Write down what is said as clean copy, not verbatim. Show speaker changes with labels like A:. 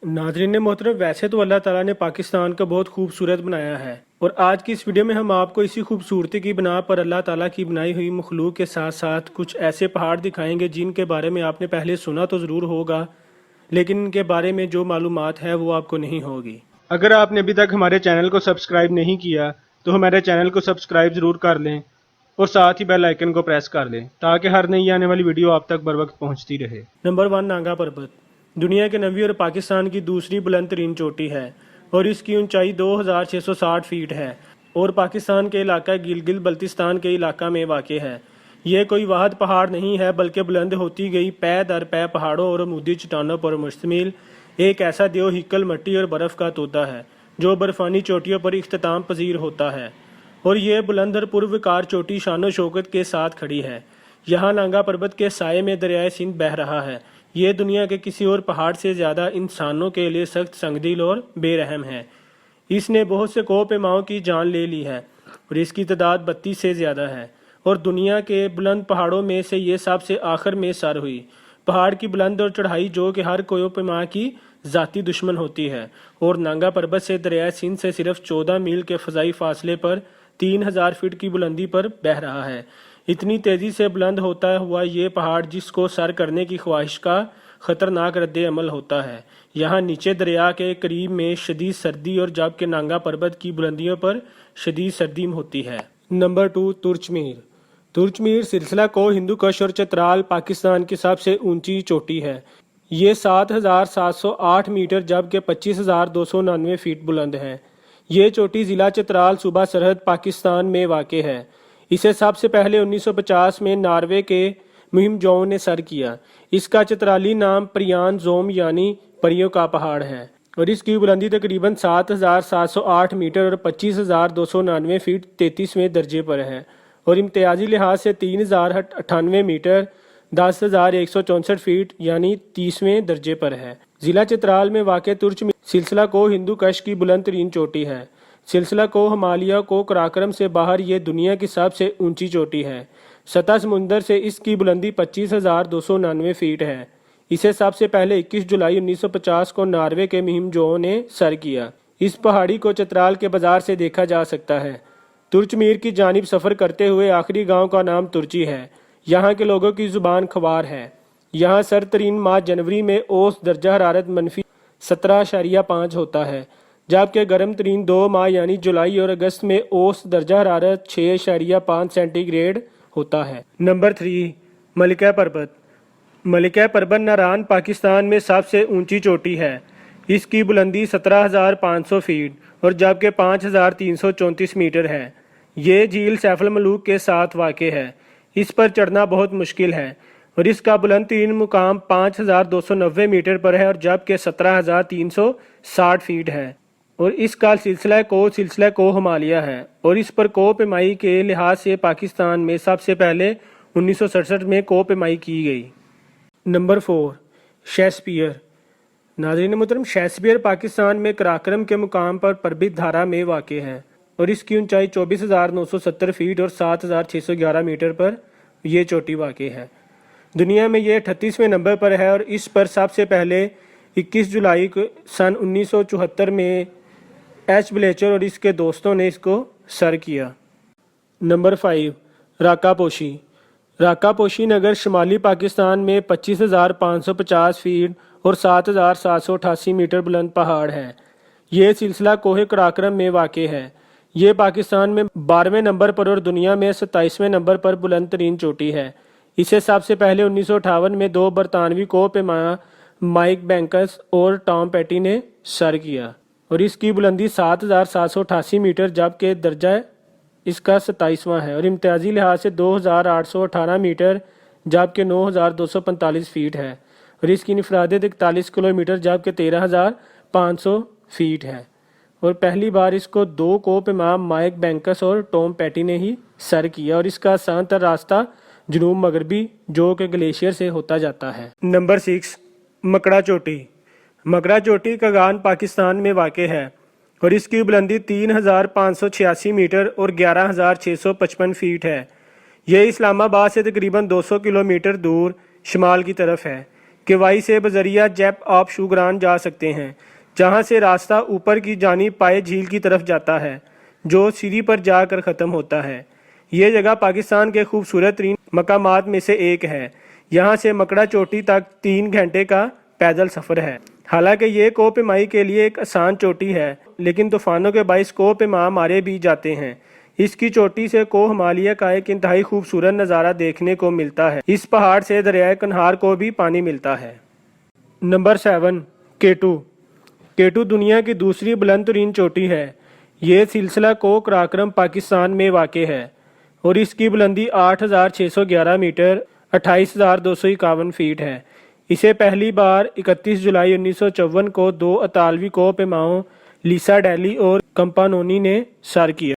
A: नाज़रीन मोहतरम, वैसे तो अल्लाह ताला ने पाकिस्तान को बहुत खूबसूरत बनाया है और आज की इस वीडियो में हम आपको इसी खूबसूरती की बिना पर अल्लाह ताला की बनाई हुई मखलूक के साथ साथ कुछ ऐसे पहाड़ दिखाएंगे जिनके बारे में आपने पहले सुना तो ज़रूर होगा, लेकिन इनके बारे में जो मालूमात है वो आपको नहीं होगी। अगर आपने अभी तक हमारे चैनल को सब्सक्राइब नहीं किया तो हमारे चैनल को सब्सक्राइब ज़रूर कर लें और साथ ही बेल आइकन को प्रेस कर लें ताकि हर नई आने वाली वीडियो आप तक बर वक्त पहुँचती रहे। नंबर 1, नांगा पर्वत दुनिया के 9वीं और पाकिस्तान की दूसरी बुलंद तरीन चोटी है और इसकी ऊंचाई 2660 फीट है और पाकिस्तान के इलाका गिलगित बल्तिस्तान के इलाका में वाक़ है। यह कोई वाहद पहाड़ नहीं है बल्कि बुलंद होती गई पै दर पै पहाड़ों और अमूदी चट्टानों पर मुश्तमिल एक ऐसा देव हिकल मिट्टी और बर्फ़ का तोता है जो बर्फ़ानी चोटियों पर इख्तिताम पजीर होता है और यह बुलंद और पुरवकार चोटी शान शौकत के साथ खड़ी है। यहाँ नांगा पर्वत के साये में दरियाए सिंध बह रहा है। ये दुनिया के किसी और पहाड़ से ज़्यादा इंसानों के लिए सख्त संगदिल और बेरहम है। इसने बहुत से कोह पैमाओं की जान ले ली है और इसकी तादाद 32 से ज़्यादा है और दुनिया के बुलंद पहाड़ों में से ये सबसे आखिर में सर हुई। पहाड़ की बुलंद और चढ़ाई जो कि हर कोह पैमा की ज़ाती दुश्मन होती है और नांगा पर्वत से दरियाए सिंध से सिर्फ 14 मील के फ़ज़ाई फासले पर 3000 फीट की बुलंदी पर बह रहा है। इतनी तेज़ी से बुलंद होता हुआ ये पहाड़ जिसको सर करने की ख्वाहिश का ख़तरनाक रद्द अमल होता है। यहाँ नीचे दरिया के करीब में शदीद सर्दी और जबकि नांगा पर्वत की बुलंदियों पर शदीद सर्दी होती है। नंबर 2, तुर्चमीर तुर्चमीर सिलसिला को हिंदू कश और चित्राल पाकिस्तान की सबसे ऊंची चोटी है। ये 7708 मीटर जबकि 25,299 फीट बुलंद है। ये चोटी ज़िला चित्राल सूबा सरहद पाकिस्तान में वाक़ है। इसे सबसे पहले 1950 में नॉर्वे के मुहिम जोन ने सर किया। इसका चित्राली नाम प्रियान जोम यानी परियों का पहाड़ है और इसकी बुलंदी तकरीबन 7708 मीटर और 25,299 फीट 33वें दर्जे पर है और इम्तियाजी लिहाज से 3098 मीटर 10,164 फीट यानी 30वें दर्जे पर है। ज़िला चित्राल में वाक़ तुर्च सिलसिला को हिंदू कश की बुलंद तरीन चोटी है। सिलसिला को हिमालय को कराक्रम से बाहर ये दुनिया की सबसे ऊंची चोटी है। सतह समुंदर से इसकी बुलंदी 25,299 फीट है। इसे सबसे पहले 21 जुलाई 1950 को नॉर्वे के मुहिम जो ने सर किया। इस पहाड़ी को चित्राल के बाजार से देखा जा सकता है। तुर्चमीर की जानिब सफ़र करते हुए आखिरी गांव का नाम तुर्ची है। यहाँ के लोगों की ज़ुबान ख्वार है। यहाँ सरतरीन माह जनवरी में औसत दर्जा हरारत -17.5 होता है जबकि गर्म तरीन 2 माह यानी जुलाई और अगस्त में औसत दर्जा हरारत 6.5 सेंटीग्रेड होता है। नंबर 3, मलिका पर्वत मलिका पर्वत नारान पाकिस्तान में सबसे ऊंची चोटी है। इसकी बुलंदी 17,500 फीट और जबकि 5,334 मीटर है। ये झील सैफुल मलूक के साथ वाक़ है। इस पर चढ़ना बहुत मुश्किल है और इसका बुलंद तरीन मुकाम 5,290 मीटर पर है और जबकि 17,360 फीट है और इसका सिलसिला को हिमालय है और इस पर कोह पैमाई के लिहाज से पाकिस्तान में सबसे पहले 1967 में कोह पैमाई की गई। नंबर 4, शेक्सपियर नाज़रीन मोहतरम, शेक्सपियर पाकिस्तान में कराक्रम के मुकाम पर परबित धारा में वाक़ है और इसकी ऊंचाई 24,970 फीट और 7,611 मीटर पर यह चोटी वाक़ है। दुनिया में यह 38वें नंबर पर है और इस पर सबसे पहले 21 जुलाई सन 1974 में एच ब्लेचर और इसके दोस्तों ने इसको सर किया। नंबर 5, राकापोशी नगर शुमाली पाकिस्तान में 25,550 फीट और 7,788 मीटर बुलंद पहाड़ है। ये सिलसिला कोह कराक्रम में वाक़ है। ये पाकिस्तान में 12वें नंबर पर और दुनिया में 27वें नंबर पर बुलंद तरीन चोटी है। इसे सबसे पहले 1958 में 2 बरतानवी कोह पैमा माइक बैंकस और टॉम पेटी ने सर किया और इसकी बुलंदी 7,788 मीटर जबकि दर्जा इसका 27वां है और इम्तियाजी लिहाज से 2,818 मीटर जबकि 9,245 फीट है और इसकी इनफरादियत 41 किलोमीटर जबकि 13,500 फीट है और पहली बार इसको 2 कोह पैमा माइक बैंकस और टॉम पेटी ने ही सर किया और इसका आसान तर रास्ता जनूब मगरबी जो कि ग्लेशियर से होता जाता है। नंबर 6, मकड़ा चोटी कगान पाकिस्तान में वाक़ है और इसकी बुलंदी 3,586 मीटर और 11,655 फीट है। यह इस्लामाबाद से तकरीबन 200 किलोमीटर दूर शुमाल की तरफ है। केवाई से बजरिया जैप आप शुगरान जा सकते हैं, जहां से रास्ता ऊपर की जानिब पाए झील की तरफ जाता है जो सीरी पर जाकर ख़त्म होता है। ये जगह पाकिस्तान के खूबसूरत तरीन मकामात में से एक है। यहाँ से मकड़ा चोटी तक 3 घंटे का पैदल सफ़र है। हालांकि ये कोह पेमाई के लिए एक आसान चोटी है, लेकिन तूफ़ानों के बाइस कोह पेमा मारे भी जाते हैं। इसकी चोटी से कोह हिमालय का एक इंतहाई खूबसूरत नज़ारा देखने को मिलता है। इस पहाड़ से दरियाए कन्हार को भी पानी मिलता है। नंबर 7, केटू। केटू दुनिया की दूसरी बुलंद तरीन चोटी है। ये सिलसिला कोह कराक्रम पाकिस्तान में वाक़ है और इसकी बुलंदी 8,611 मीटर 28,251 फीट है। इसे पहली बार 31 जुलाई 1954 को 2 इतालवी कोह पेमाओं लीसा डेली और कंपानोनी ने सर किया।